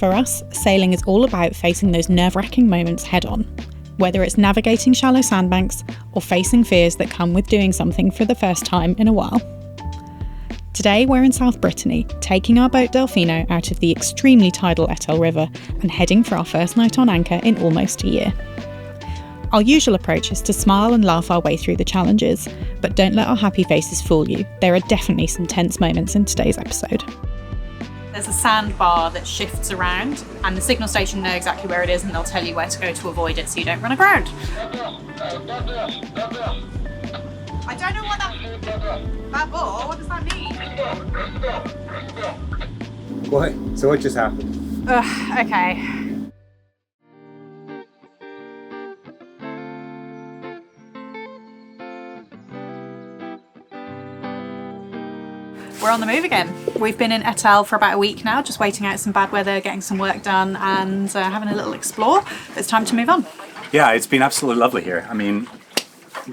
For us, sailing is all about facing those nerve-wracking moments head-on, whether it's navigating shallow sandbanks or facing fears that come with doing something for the first time in a while. Today we're in South Brittany, taking our boat Delfino out of the extremely tidal Etel River and heading for our first night on anchor in almost a year. Our usual approach is to smile and laugh our way through the challenges, but don't let our happy faces fool you. There are definitely some tense moments in today's episode. There's a sandbar that shifts around, and the signal station know exactly where it is, and they'll tell you where to go to avoid it so you don't run aground. I don't know what that ball, what does that mean? What? So what just happened? Okay. We're on the move again. We've been in Etel for about a week now, just waiting out some bad weather, getting some work done and having a little explore. It's time to move on. Yeah, it's been absolutely lovely here. I mean,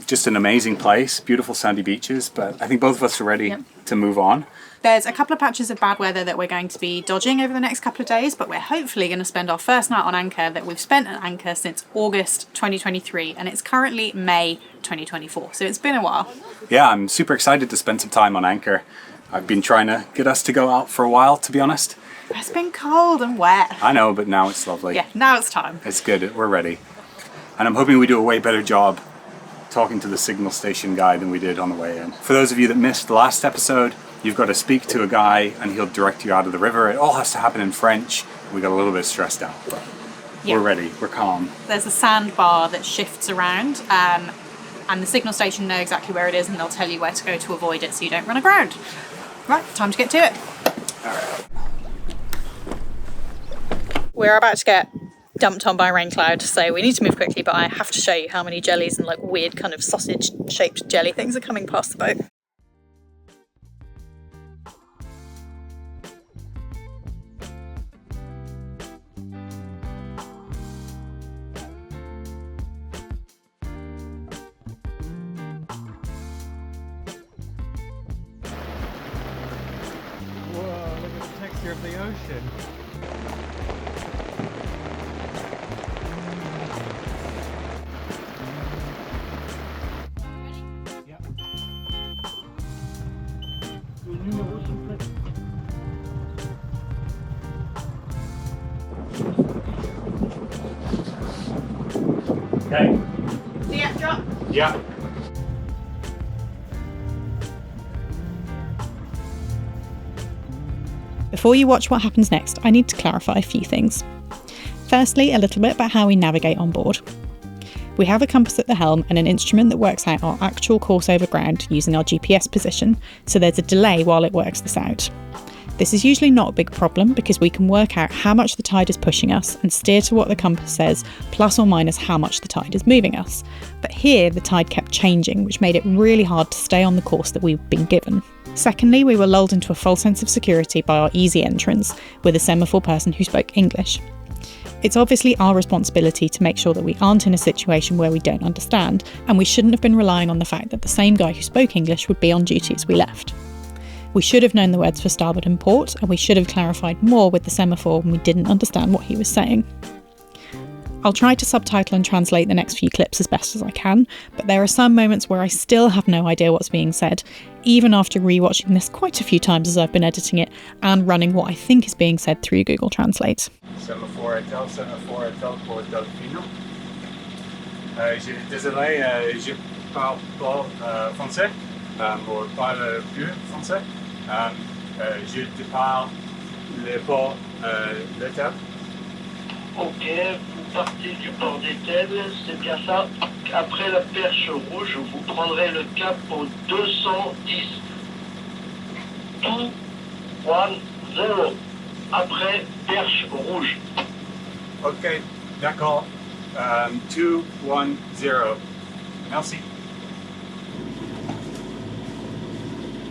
just an amazing place, beautiful sandy beaches, but I think both of us are ready to move on. There's a couple of patches of bad weather that we're going to be dodging over the next couple of days, but we're hopefully going to spend our first night on anchor that we've spent at anchor since August 2023, and it's currently May 2024, so it's been a while. Yeah, I'm super excited to spend some time on anchor. I've been trying to get us to go out for a while, to be honest. It's been cold and wet. I know, but now it's lovely. Yeah, now it's time. It's good, we're ready. And I'm hoping we do a way better job talking to the signal station guy than we did on the way in. For those of you that missed the last episode, you've got to speak to a guy and he'll direct you out of the river. It all has to happen in French. We got a little bit stressed out, but we're ready, we're calm. There's a sandbar that shifts around, and the signal station know exactly where it is, and they'll tell you where to go to avoid it so you don't run aground. Right, time to get to it. All right. We're about to get dumped on by a rain cloud, so we need to move quickly, but I have to show you how many jellies and like weird kind of sausage shaped jelly things are coming past the boat. Whoa, look at the texture of the ocean. Okay. Yeah, drop. Yeah. Before you watch what happens next, I need to clarify a few things. Firstly, a little bit about how we navigate on board. We have a compass at the helm and an instrument that works out our actual course over ground using our GPS position, so there's a delay while it works this out. This is usually not a big problem because we can work out how much the tide is pushing us and steer to what the compass says, plus or minus how much the tide is moving us. But here the tide kept changing, which made it really hard to stay on the course that we've been given. Secondly, we were lulled into a false sense of security by our easy entrance with a semaphore person who spoke English. It's obviously our responsibility to make sure that we aren't in a situation where we don't understand, and we shouldn't have been relying on the fact that the same guy who spoke English would be on duty as we left. We should have known the words for starboard and port, and we should have clarified more with the semaphore when we didn't understand what he was saying. I'll try to subtitle and translate the next few clips as best as I can, but there are some moments where I still have no idea what's being said, even after rewatching this quite a few times as I've been editing it and running what I think is being said through Google Translate. Semaphore Etel pour Delfino. Désolé, je parle pas français, ou parle plus français. Je te parle le port d'Etel. Ok, vous partez du port d'Etel, c'est bien ça. Après la perche rouge, vous prendrez le cap au 210. 210. Après perche rouge. Ok, d'accord. 210. Merci.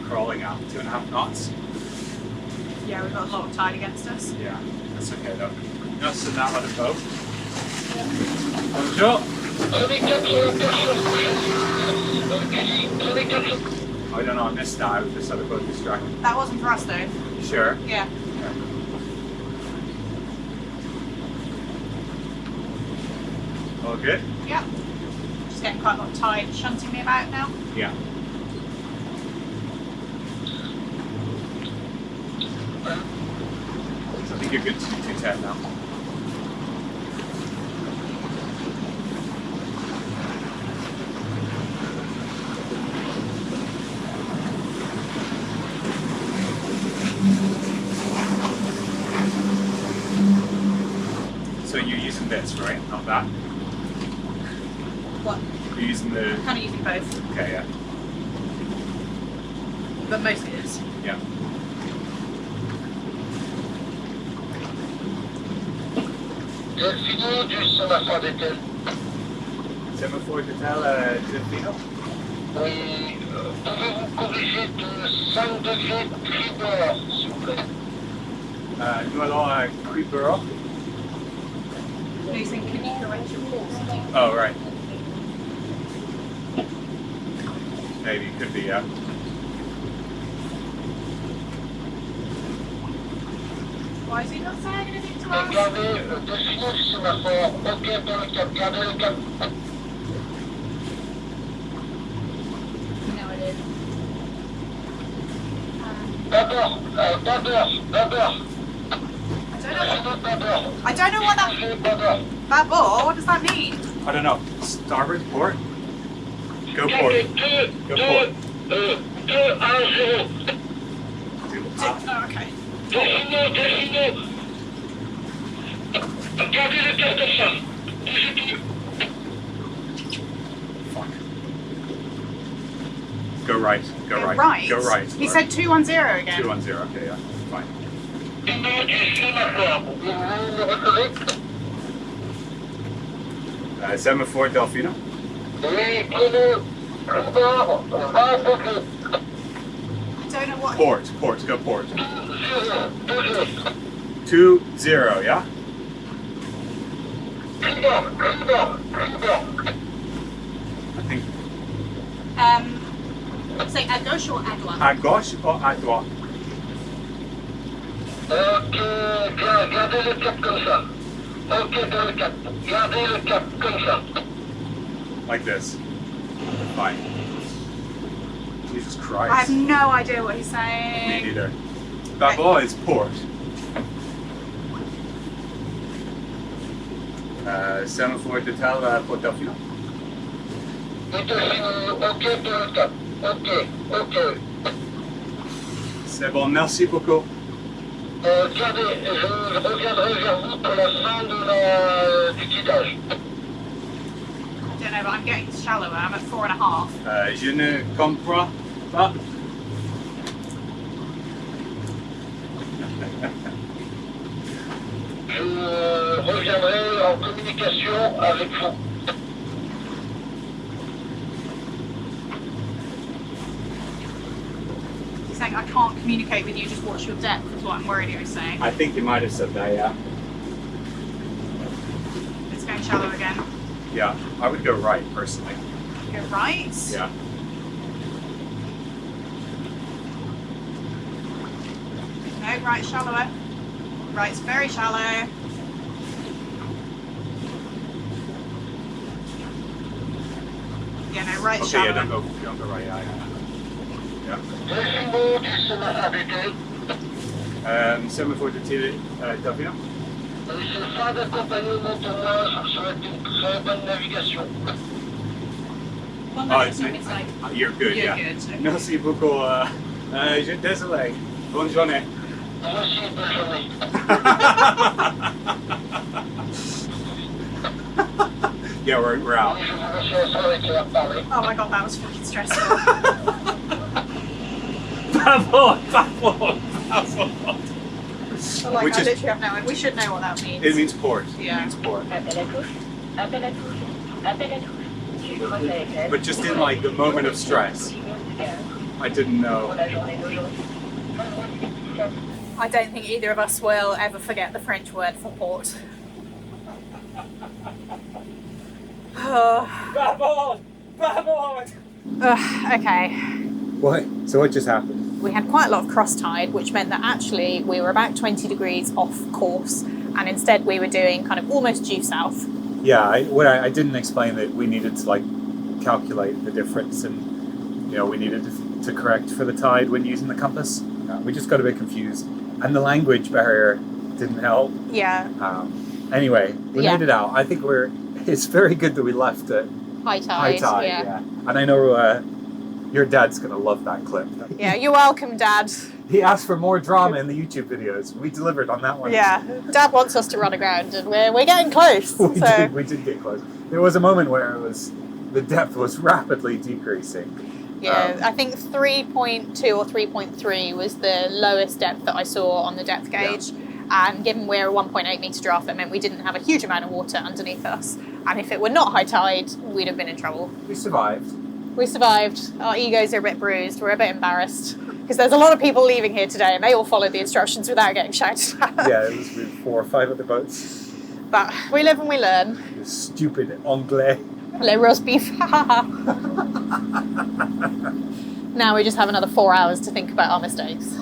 Crawling out 2.5 knots. Yeah, we've got a lot of tide against us. Yeah, that's okay though. Us and that other boat. Bonjour. I don't know, I missed that. I was this other boat distracted. That wasn't for us though. You sure? Yeah. All good? Yeah. Just getting quite a lot of tide shunting me about now. Yeah. So I think you're good to 210 now. So you're using this, right? Not that? What? You're using the... Kind of using both, Okay, yeah. but mostly it is. Yeah. Delphino du sémaphore d'Etel. Sémaphore d'Etel, Delphino? Oui, pouvez-vous corriger de 5 degrés tribord, s'il vous plaît? Nous allons à Creeper. Losing, can you correct your course? Oh, right. Maybe, could be, yeah. Why is he not saying anything to us? Regardez, Delphino du sémaphore, ok dans le cap, gardez le cap. No, it is. D'abord. I don't know what that... Babor, what does that mean? I don't know. Starboard, port? Go port. Go port. 2-1-0. Oh, okay. Delphino. Gardez le cap comme ça. Bougez plus. Fuck. Go right. Go right. Go right. He said 210 again. 210, okay, yeah. Fine. Delphino du sémaphore. Vous me recevez? Sémaphore Delphino? Oui, prenez. Tribord, 20 degrés. I don't know what... Port, go port. 0, bougez. 2-0, yeah? Tribord. I think Say à gauche or à droite? à gauche or à droite? Ok, bien, gardez le cap comme ça. Ok, dans le cap. Gardez le cap comme ça. Like this. Fine. Jesus Christ. I have no idea what he's Me saying. neither. Babor is port. Sémaphore d'Etel, Port Delphino? Et Delphino, ok, dans le cap. Ok. C'est bon, merci beaucoup. Gardez, je reviendrai vers vous pour la fin du guidage. I don't know, but I'm getting shallower. I'm at 4.5. Je ne comprends pas. Je reviendrai en communication avec vous. He's saying I can't communicate with you, just watch your depth, is what I'm worried he was saying. I think you might have said that, yeah. It's going shallow again. Yeah, I would go right, personally. Go right. Yeah. No, right shallower. Right's very shallow. Yeah, no, right Okay, shallower. yeah, don't go right, yeah. Delphino du sémaphore d'Etel. Sémaphore d'Etel, Delphino? C'est fin d'accompagnement pour moi, je vous souhaite une très bonne navigation. Well, no, Oh, it's not. It's like you're good, you're yeah. good. Okay. Merci beaucoup. Je désolé. Bonne journée. Merci, bonne journée. Yeah, we're out. Oui, je vous reçois en soirée qui va parler. Oh my god, that was fucking stressful. Babor. Like, Which I is- literally have no idea. We should know what that means. It means port. Yeah. It means port. Appel à touche. Tu croises à Etel. But just in like the moment of stress, I didn't Pour know. la journée d'aujourd'hui. I don't think either of us will ever forget the French word for port. Okay. What? So what just happened? We had quite a lot of cross tide, which meant that actually we were about 20 degrees off course, and instead we were doing kind of almost due south. Yeah, I didn't explain that we needed to like calculate the difference, and we needed to correct for the tide when using the compass. We just got a bit confused, and the language barrier didn't help. Yeah. Anyway, we made it out. I think it's very good that we left at High tide. yeah. And I know your dad's gonna love that clip. Yeah, you're welcome, Dad. He asked for more drama in the YouTube videos. We delivered on that one. Yeah, Dad wants us to run aground, and we're getting close. We did get close. There was a moment where the depth was rapidly decreasing. Yeah, I think 3.2 or 3.3 was the lowest depth that I saw on the depth gauge. Yeah. And given we're a 1.8 metre draft, that meant we didn't have a huge amount of water underneath us. And if it were not high tide, we'd have been in trouble. We survived. Our egos are a bit bruised. We're a bit embarrassed. Because there's a lot of people leaving here today, and they all followed the instructions without getting shouted at. Yeah, it was 4 or 5 other boats. But we live and we learn. You stupid Anglais. Le roast beef. Now we just have another 4 hours to think about our mistakes.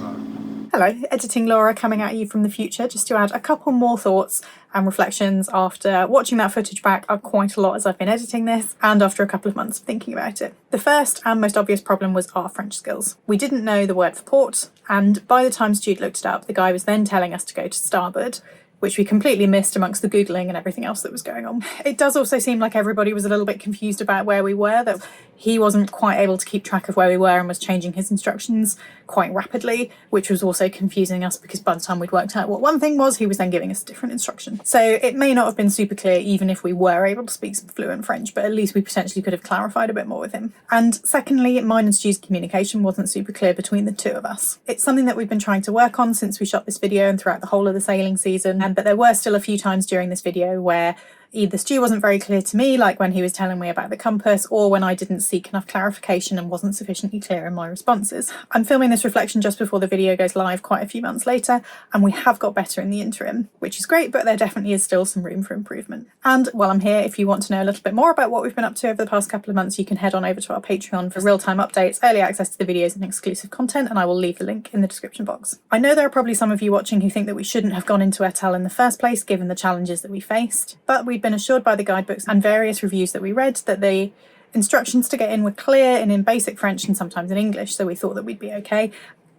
Hello, Editing Laura coming at you from the future, just to add a couple more thoughts and reflections after watching that footage back quite a lot as I've been editing this, and after a couple of months of thinking about it. The first and most obvious problem was our French skills. We didn't know the word for port, and by the time Jude looked it up, the guy was then telling us to go to starboard, which we completely missed amongst the Googling and everything else that was going on. It does also seem like everybody was a little bit confused about where we were, that he wasn't quite able to keep track of where we were and was changing his instructions quite rapidly, which was also confusing us because by the time we'd worked out what one thing was, he was then giving us a different instruction. So it may not have been super clear even if we were able to speak some fluent French, but at least we potentially could have clarified a bit more with him. And secondly, mine and Stu's communication wasn't super clear between the two of us. It's something that we've been trying to work on since we shot this video and throughout the whole of the sailing season, but there were still a few times during this video where either Stu wasn't very clear to me, like when he was telling me about the compass, or when I didn't seek enough clarification and wasn't sufficiently clear in my responses. I'm filming this reflection just before the video goes live quite a few months later, and we have got better in the interim, which is great, but there definitely is still some room for improvement. And while I'm here, if you want to know a little bit more about what we've been up to over the past couple of months, you can head on over to our Patreon for real-time updates, early access to the videos and exclusive content, and I will leave the link in the description box. I know there are probably some of you watching who think that we shouldn't have gone into Etel in the first place, given the challenges that we faced, but we've been assured by the guidebooks and various reviews that we read that the instructions to get in were clear and in basic French and sometimes in English, so we thought that we'd be okay.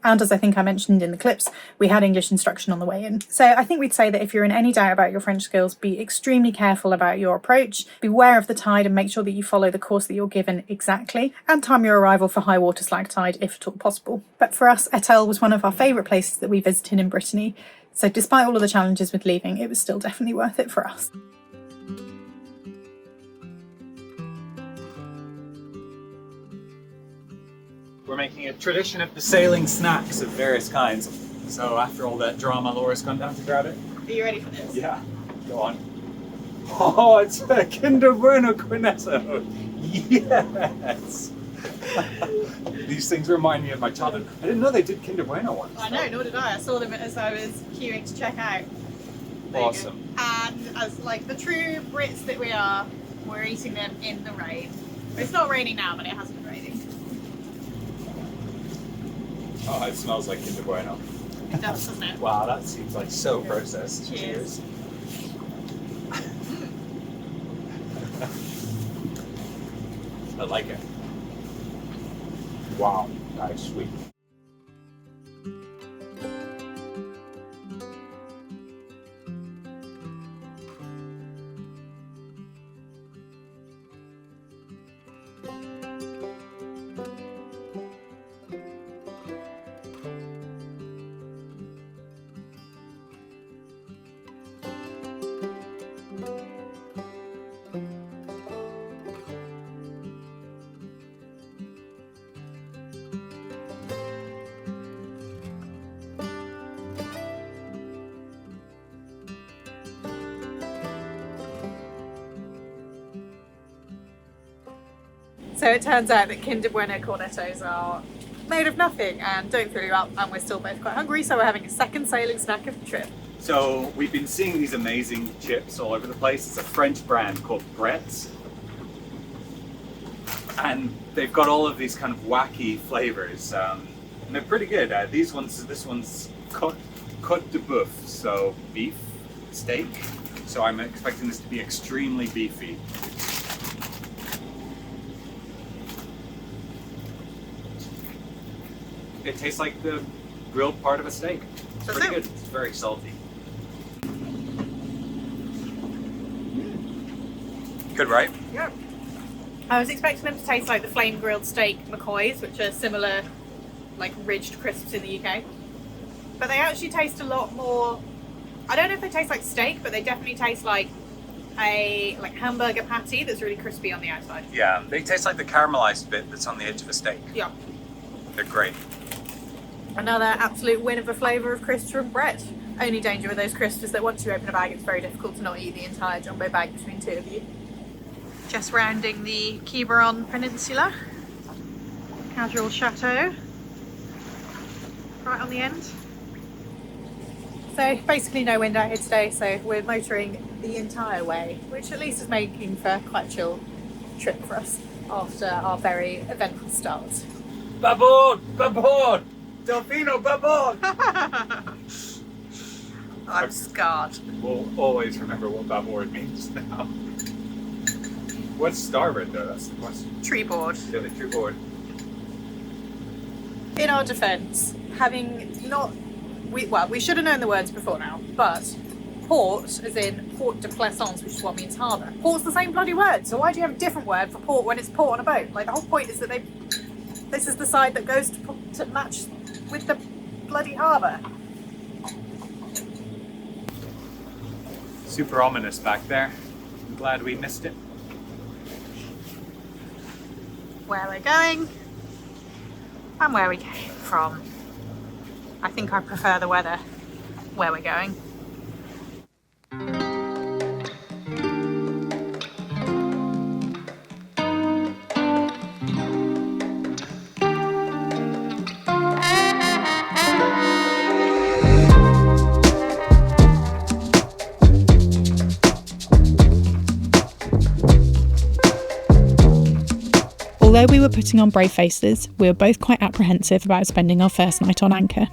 And as I think I mentioned in the clips, we had English instruction on the way in. So I think we'd say that if you're in any doubt about your French skills, be extremely careful about your approach, beware of the tide and make sure that you follow the course that you're given exactly, and time your arrival for high water slag tide if at all possible. But for us, Etel was one of our favourite places that we visited in Brittany, so despite all of the challenges with leaving, it was still definitely worth it for us. We're making a tradition of the sailing snacks of various kinds. So after all that drama, Laura's gone down to grab it. Are you ready for this? Yeah, go on. Oh, it's a Kinder Bueno Cornetto. Yes! These things remind me of my childhood. I didn't know they did Kinder Bueno ones. I know, nor did I. I saw them as I was queuing to check out. Awesome. And as like the true Brits that we are, we're eating them in the rain. It's not raining now, but it has been raining. Oh, it smells like Kinder Bueno. It does, doesn't it? Wow, that seems like so processed. Cheers. I like it. Wow, that's sweet. So it turns out that Kinder Bueno cornettos are made of nothing and don't fill you up, and we're still both quite hungry, so we're having a second sailing snack of the trip. So we've been seeing these amazing chips all over the place. It's a French brand called Brett's. And they've got all of these kind of wacky flavors. And they're pretty good. This one's Côte de Boeuf, so beef, steak. So I'm expecting this to be extremely beefy. It tastes like the grilled part of a steak. It's pretty good. It's very salty. Good, right? Yeah. I was expecting them to taste like the flame grilled steak McCoys, which are similar, like ridged crisps in the UK. But they actually taste a lot more. I don't know if they taste like steak, but they definitely taste like a hamburger patty that's really crispy on the outside. Yeah, they taste like the caramelized bit that's on the edge of a steak. Yeah. They're great. Another absolute win of a flavour of crisps from Brett. Only danger with those crisps is that once you open a bag, it's very difficult to not eat the entire jumbo bag between two of you. Just rounding the Quiberon Peninsula. Casual chateau. Right on the end. So basically no wind out here today, so we're motoring the entire way, which at least is making for quite a chill trip for us after our very eventful start. Baboard! Baboard! Delfino, baboard! I'm scarred. We'll always remember what baboard means now. What's starboard though? That's the question. Treeboard. Yeah, the treeboard. In our defence, having not... We should have known the words before now, but port, as in port de plaisance, which is what means harbour. Port's the same bloody word, so why do you have a different word for port when it's port on a boat? Like, the whole point is that this is the side that goes to match with the bloody harbour. Super ominous back there. I'm glad we missed it. Where we're going and where we came from. I think I prefer the weather where we're going. Although we were putting on brave faces, we were both quite apprehensive about spending our first night on anchor.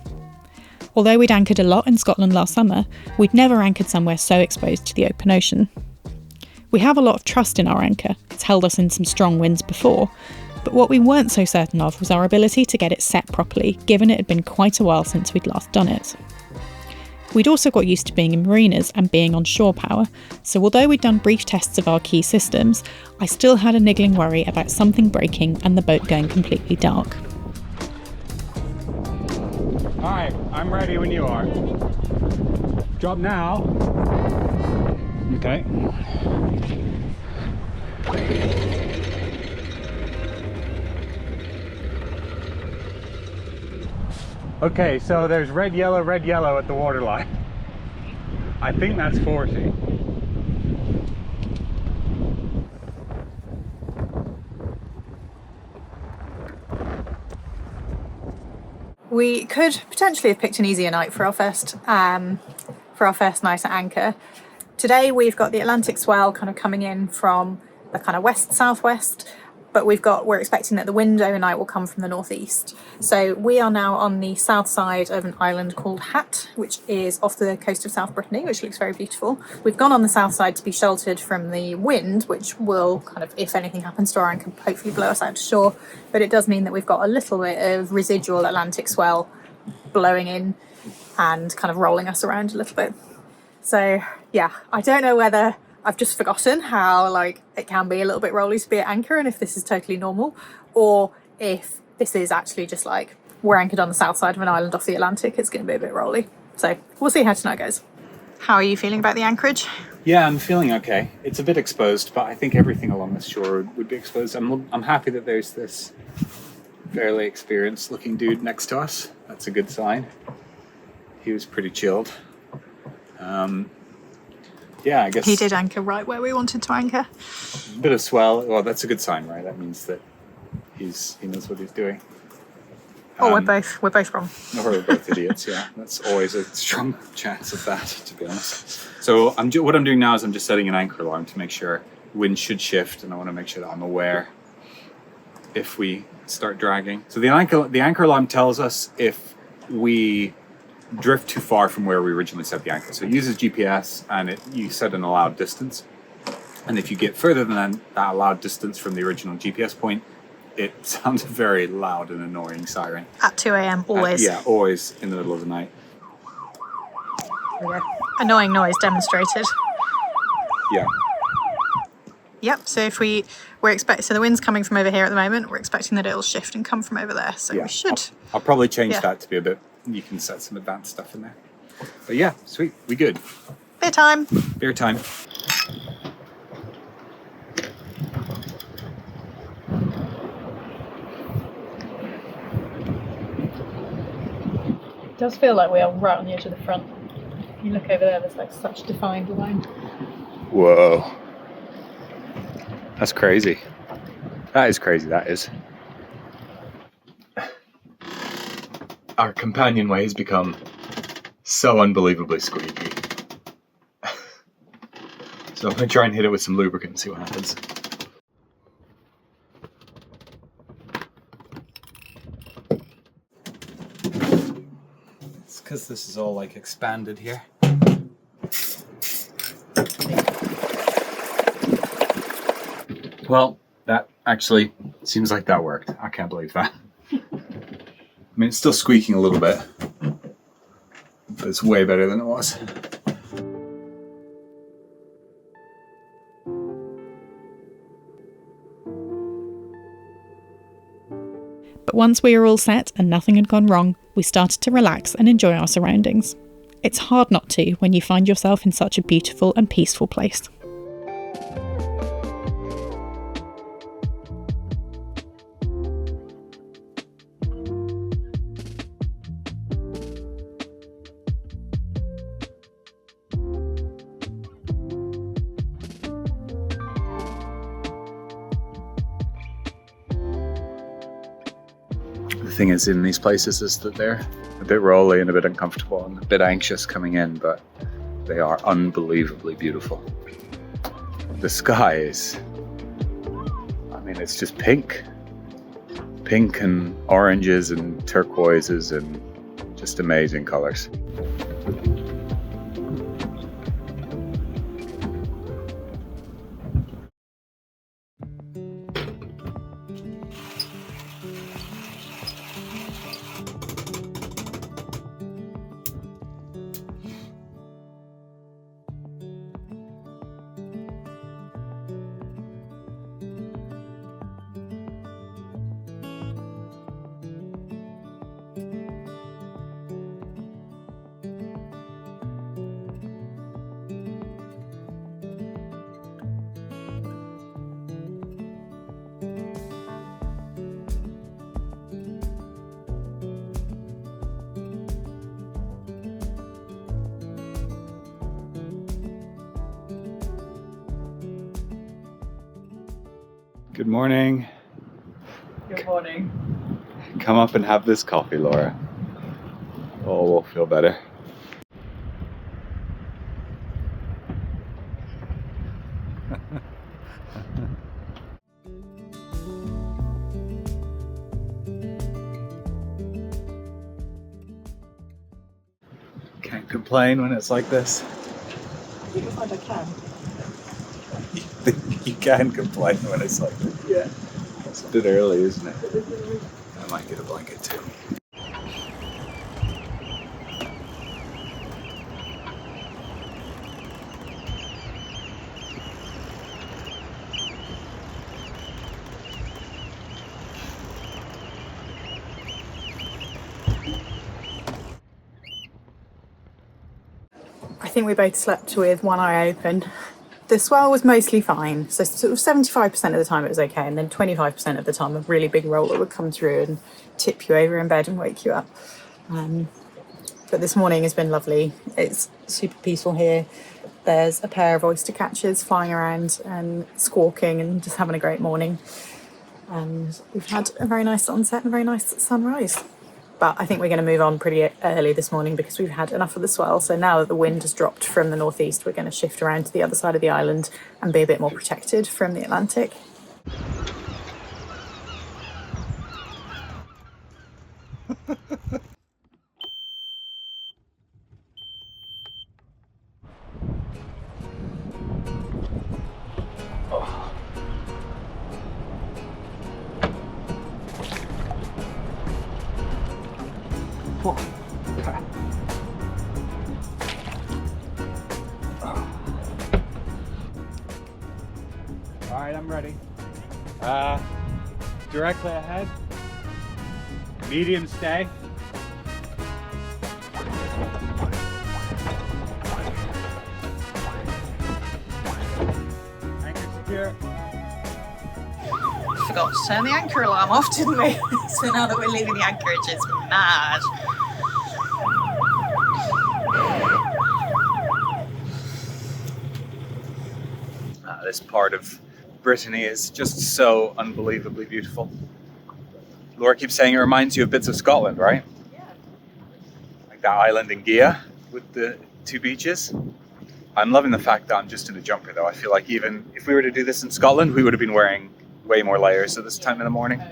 Although we'd anchored a lot in Scotland last summer, we'd never anchored somewhere so exposed to the open ocean. We have a lot of trust in our anchor, it's held us in some strong winds before, but what we weren't so certain of was our ability to get it set properly, given it had been quite a while since we'd last done it. We'd also got used to being in marinas and being on shore power, so although we'd done brief tests of our key systems, I still had a niggling worry about something breaking and the boat going completely dark. Alright, I'm ready when you are. Drop now. Okay. Okay, so there's red, yellow at the waterline. I think that's 40. We could potentially have picked an easier night for our first night at anchor. Today we've got the Atlantic swell kind of coming in from the kind of west-southwest, but we're expecting that the wind overnight will come from the northeast. So we are now on the south side of an island called Houat, which is off the coast of South Brittany, which looks very beautiful. We've gone on the south side to be sheltered from the wind, which will kind of, if anything happens to our anchor, hopefully blow us out to shore. But it does mean that we've got a little bit of residual Atlantic swell blowing in and kind of rolling us around a little bit. So yeah, I don't know whether I've just forgotten how like it can be a little bit rolly to be at anchor and if this is totally normal, or if this is actually just like we're anchored on the south side of an island off the Atlantic, it's going to be a bit rolly. So we'll see how tonight goes. How are you feeling about the anchorage? Yeah, I'm feeling okay. It's a bit exposed, but I think everything along this shore would be exposed. I'm happy that there's this fairly experienced looking dude next to us. That's a good sign. He was pretty chilled. Yeah, I guess... He did anchor right where we wanted to anchor. A bit of swell. Well, that's a good sign, right? That means that he knows what he's doing. We're both wrong. Or we're both idiots, yeah. That's always a strong chance of that, to be honest. So what I'm doing now is I'm just setting an anchor alarm to make sure wind should shift, and I want to make sure that I'm aware if we start dragging. So the anchor alarm tells us if we drift too far from where we originally set the anchor. So it uses GPS and you set an allowed distance. And if you get further than that allowed distance from the original GPS point, it sounds a very loud and annoying siren. At 2 a.m. always. Yeah, always in the middle of the night. Annoying noise demonstrated. Yeah. Yep, so if we're so the wind's coming from over here at the moment, we're expecting that it'll shift and come from over there, so we should. I'll probably change that to be a bit, you can set some advanced stuff in there. But yeah, sweet, we good. Beer time. Beer time. It does feel like we are right on the edge of the front. If you look over there, there's like such defined line. Whoa. That's crazy. That is crazy, that is. Our companionway has become so unbelievably squeaky. So I'm going to try and hit it with some lubricant and see what happens. It's because this is all like expanded here. Well, that actually seems like that worked. I can't believe that. I mean, it's still squeaking a little bit, but it's way better than it was. But once we were all set and nothing had gone wrong, we started to relax and enjoy our surroundings. It's hard not to when you find yourself in such a beautiful and peaceful place. The thing is in these places is that they're a bit rolly and a bit uncomfortable and a bit anxious coming in, but they are unbelievably beautiful. The sky is, I mean, it's just pink. Pink and oranges and turquoises and just amazing colors. Good morning. Good morning. Come up and have this coffee, Laura. Oh, we'll feel better. Can't complain when it's like this. I think you'll find I can. You can complain when it's like this. Yeah. It's a bit early, isn't it? I might get a blanket too. I think we both slept with one eye open. The swell was mostly fine, so sort of 75% of the time it was okay, and then 25% of the time a really big roller would come through and tip you over in bed and wake you up. But this morning has been lovely. It's super peaceful here. There's a pair of oyster catchers flying around and squawking and just having a great morning. And we've had a very nice sunset and a very nice sunrise. But I think we're going to move on pretty early this morning because we've had enough of the swell. So now that the wind has dropped from the northeast, we're going to shift around to the other side of the island and be a bit more protected from the Atlantic. right, I'm ready. Directly ahead. Medium stay. Anchor secure. Forgot to turn the anchor alarm off, didn't we? So now that we're leaving the anchorage, it's mad. This part of Brittany is just so unbelievably beautiful. Laura keeps saying it reminds you of bits of Scotland, right? Yeah. Like that island in Gia with the 2 beaches. I'm loving the fact that I'm just in a jumper though. I feel like even if we were to do this in Scotland, we would have been wearing way more layers at this time in the morning.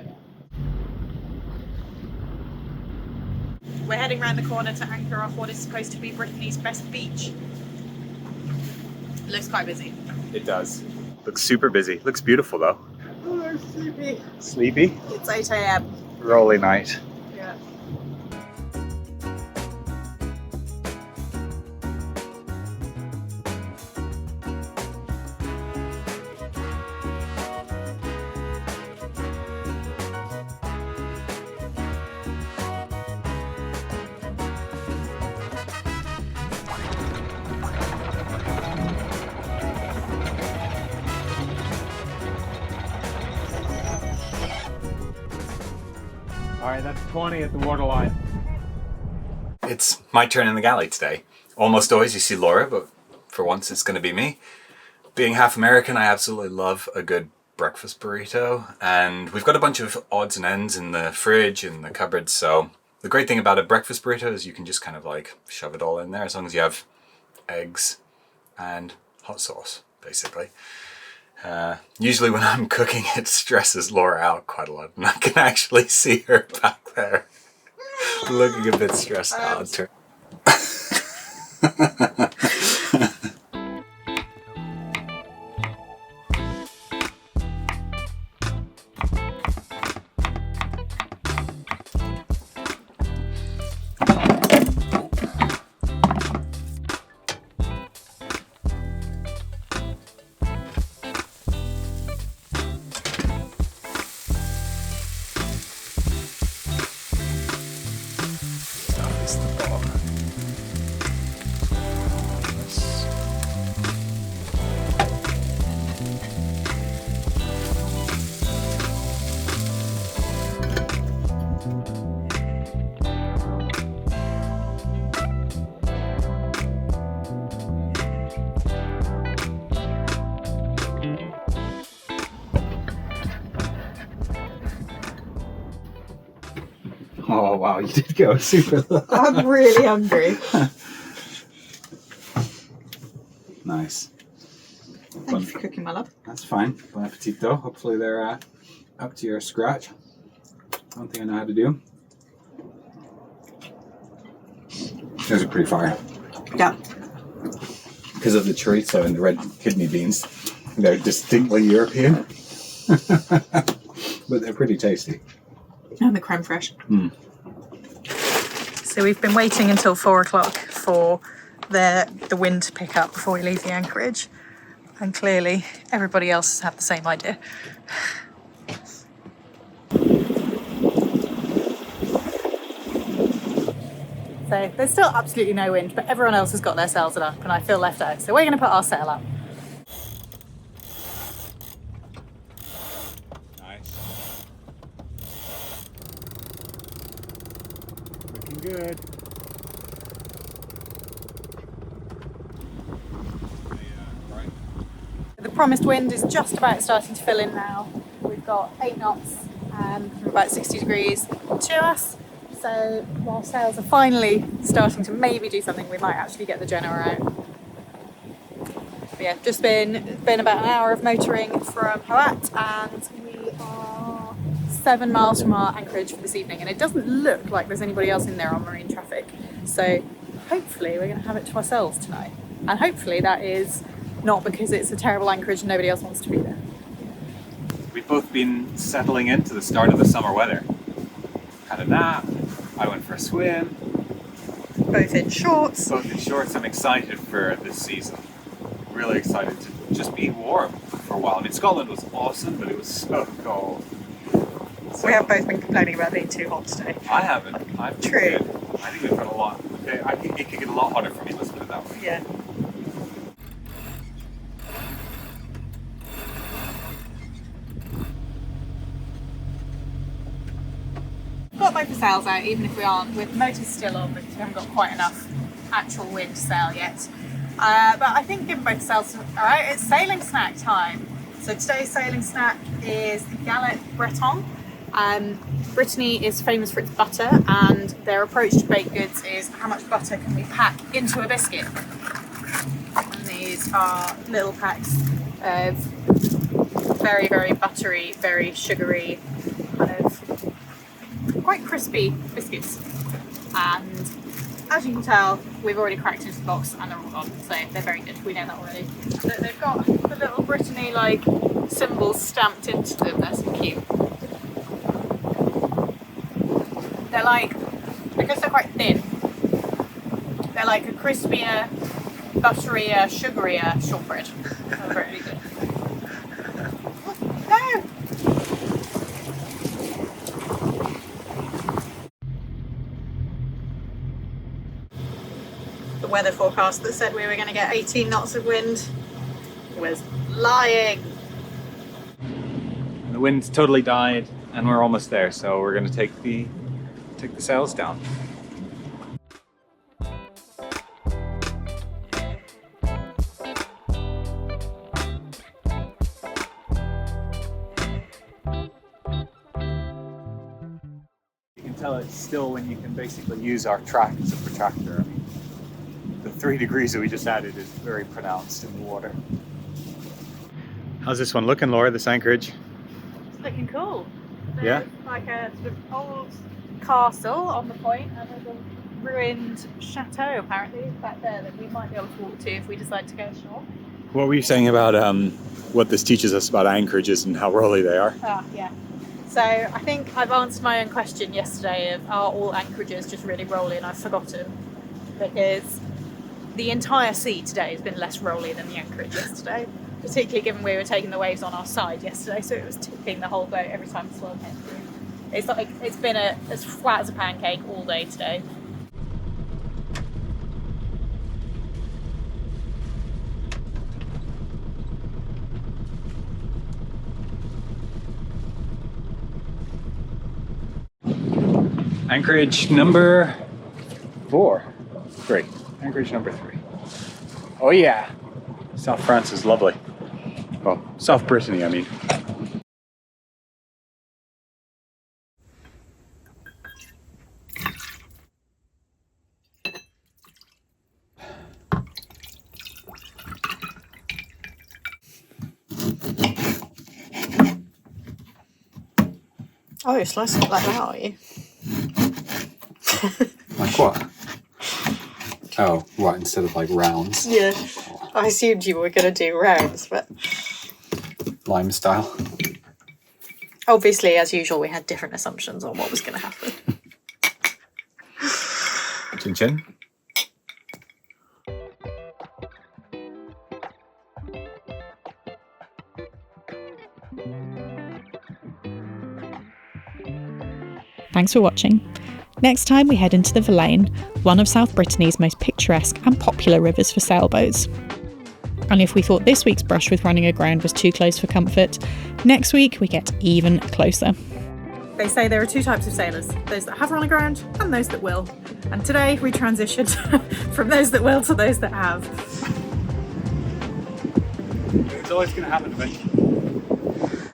We're heading around the corner to anchor off what is supposed to be Brittany's best beach. It looks quite busy. It does. Looks super busy. Looks beautiful though. Oh, I'm sleepy. Sleepy? It's 8 a.m. Rolly night. Yeah. Alright, that's 20 at the waterline. It's my turn in the galley today. Almost always you see Laura, but for once it's going to be me. Being half American, I absolutely love a good breakfast burrito, and we've got a bunch of odds and ends in the fridge and the cupboard, so the great thing about a breakfast burrito is you can just kind of like shove it all in there as long as you have eggs and hot sauce, basically. Usually when I'm cooking, it stresses Laura out quite a lot, and I can actually see her back there looking a bit stressed out. Oh wow, you did go super low. I'm really hungry. Nice. Thank you for cooking, my love. That's fine. Bon appetito. Hopefully they're up to your scratch. One thing I know how to do. Those are pretty fire. Yeah. Because of the chorizo and the red kidney beans, they're distinctly European. But they're pretty tasty. And the creme fraiche. Mm. So we've been waiting until 4 o'clock for the wind to pick up before we leave the anchorage. And clearly everybody else has had the same idea. So there's still absolutely no wind, but everyone else has got their sails up and I feel left out. So we're going to put our sail up. Nice. Looking good. The promised wind is just about starting to fill in now. We've got 8 knots and from about 60 degrees to us. So while sails are finally starting to maybe do something, we might actually get the Genoa out. But yeah, just been about an hour of motoring from Houat, and we are 7 miles from our anchorage for this evening, and it doesn't look like there's anybody else in there on marine traffic. So hopefully we're going to have it to ourselves tonight, and hopefully that is not because it's a terrible anchorage and nobody else wants to be there. We've both been settling into the start of the summer weather. Had a nap, I went for a swim. Both in shorts. Both in shorts. I'm excited for this season. Really excited to just be warm for for a while. I mean, Scotland was awesome, but it was so cold. So, We have both been complaining about being too hot today. I haven't. I've been True. good. I think we've got a lot. Okay, I think it could get a lot hotter for me, let's put it that way. Yeah. Got both the sails out, even if we aren't, with the motors still on because we haven't got quite enough actual wind to sail yet. But I think given both the sails, alright, it's sailing snack time. So today's sailing snack is galette breton. Brittany is famous for its butter, and their approach to baked goods is how much butter can we pack into a biscuit. And these are little packs of very, very buttery, very sugary, kind of quite crispy biscuits. And as you can tell, we've already cracked into the box and they're all gone, so they're very good. We know that already. So they've got the little Brittany like symbols stamped into them. They're so cute. They're like, because they're quite thin, they're like a crispier, butterier, sugarier shortbread. They're really good. No! The weather forecast that said we were going to get 18 knots of wind was lying. The wind's totally died, and we're almost there, so we're going to take the sails down. You can tell it's still when you can basically use our track as a protractor. I mean, the 3 degrees that we just added is very pronounced in the water. How's this one looking, Laura, this anchorage? It's looking cool. There's Yeah? like a sort of old castle on the point, and there's a ruined chateau apparently back there that we might be able to walk to if we decide to go ashore. What were you saying about what this teaches us about anchorages and how rolly they are? Ah, yeah. So I think I've answered my own question yesterday of are all anchorages just really rolly, and I've forgotten, because the entire sea today has been less rolly than the anchorage yesterday, particularly given we were taking the waves on our side yesterday, so it was tipping the whole boat every time the swell came through. It's like it's been as flat as a pancake all day today. Anchorage number 3. Anchorage number 3. Oh yeah! South France is lovely. Well, South Brittany, I mean. Oh, you're slicing it like that, are you? Like what? Oh, right, instead of like rounds. Yeah. I assumed you were going to do rounds, but Lime style. obviously, as usual, we had different assumptions on what was going to happen. Chin chin. Thanks for watching. Next time we head into the Vilaine, one of South Brittany's most picturesque and popular rivers for sailboats. And if we thought this week's brush with running aground was too close for comfort, next week we get even closer. They say there are 2 types of sailors, those that have run aground and those that will. And today we transitioned from those that will to those that have. It's always going to happen eventually.